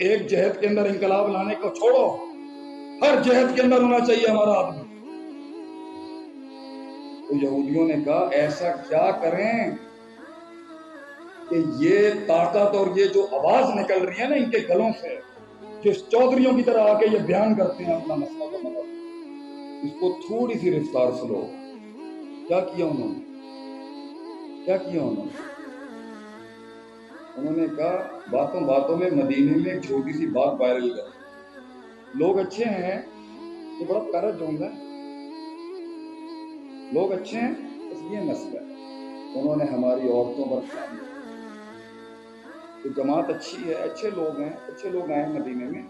ایک جہد کے اندر انقلاب لانے کو چھوڑو، ہر جہد کے اندر ہونا چاہیے ہمارا آدمی۔ تو یہودیوں نے کہا ایسا کیا کریں کہ یہ طاقت اور یہ جو آواز نکل رہی ہے نا ان کے گلوں سے، جس چودھریوں کی طرح آ کے یہ بیان کرتے ہیں اپنا مسئلہ کا مطلب، اس کو تھوڑی سی رفتار سے لو۔ کیا کیا انہوں نے؟ انہوں نے کہا باتوں باتوں میں مدینے میں ایک چھوٹی سی بات وائرل کر، لوگ اچھے ہیں، یہ بڑا پیارا جملہ ہے، لوگ اچھے ہیں بس یہ مسئلہ ہے، انہوں نے ہماری عورتوں پر خیال کیا۔ تو جماعت اچھی ہے، اچھے لوگ آئے ہیں مدینے میں،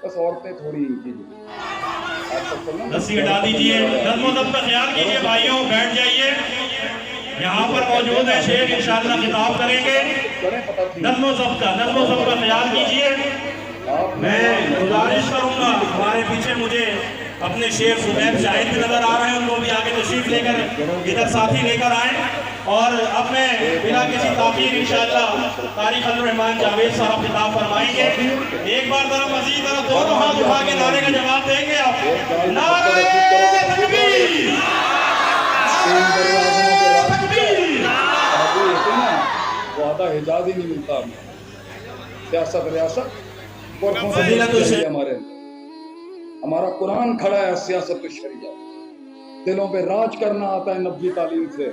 بس عورتیں تھوڑی ان کی رسی ہٹا دیجئے، نظم و ضبط کا خیال کیجئے بھائیوں، بیٹھ جائیے۔ یہاں پر موجود ہے شیخ انشاءاللہ خطاب کریں گے، نظم و ضبط کا خیال کیجئے۔ میں گزارش کروں گا، ہمارے پیچھے مجھے اپنے شیخ صبیب شاہد بھی نظر آ رہے ہیں، ان کو بھی آگے تشریف لے کر ادھر ساتھی لے کر آئیں۔ اور اب میں بلا کسی تاخیر انشاءاللہ قاری خلیل الرحمن جاوید صاحب خطاب فرمائیں گے۔ ایک بار ذرا مزید طرف دونوں ہاتھ اٹھا کے نعرے کا جواب دیں گے آپ۔ نعرہ تکبیر! وعدہ حجاز ہی نہیں ملتا ہمیں، سیاست ریاست اور ہمارا قرآن کھڑا ہے، سیاست و شریعت، دلوں پہ راج کرنا آتا ہے نبوی تعلیم سے،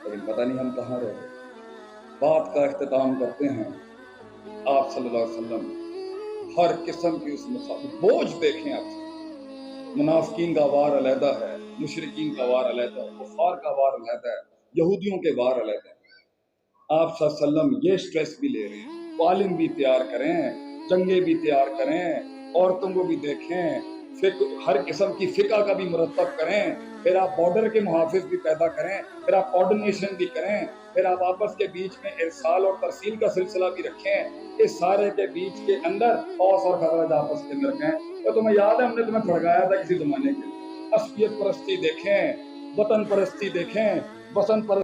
لیکن پتہ نہیں ہم کہاں رہے۔ بات کا اختتام کرتے ہیں، آپ صلی اللہ علیہ وسلم ہر قسم کی اس مخالف بوجھ دیکھیں آپ، منافقین کا وار علیحدہ ہے، مشرکین کا وار علیحدہ ہے، کفار کا وار علیحدہ ہے، یہودیوں کے وار علیحدہ ہے۔ آپ صلی اللہ علیہ وسلم یہ سٹریس بھی لے رہے ہیں، عالم بھی تیار کریں، جنگیں بھی تیار کریں، عورتوں کو بھی دیکھیں، ہر قسم کی فقہ کا بھی مرتب کریں، پھر آپ بارڈر کے محافظ بھی پیدا کریں، پھر آپ کوارڈینیشن بھی کریں، پھر آپ آپس کے بیچ میں ارسال اور ترسیل کا سلسلہ بھی رکھیں، اس سارے کے بیچ کے اندر اوس اور خزرج آپس کے اندر رکھیں۔ تو تمہیں یاد ہے ہم نے تمہیں بھڑکایا تھا کسی زمانے کے، عصبیت پرستی دیکھیں، وطن پرستی دیکھیں، وطن پرستی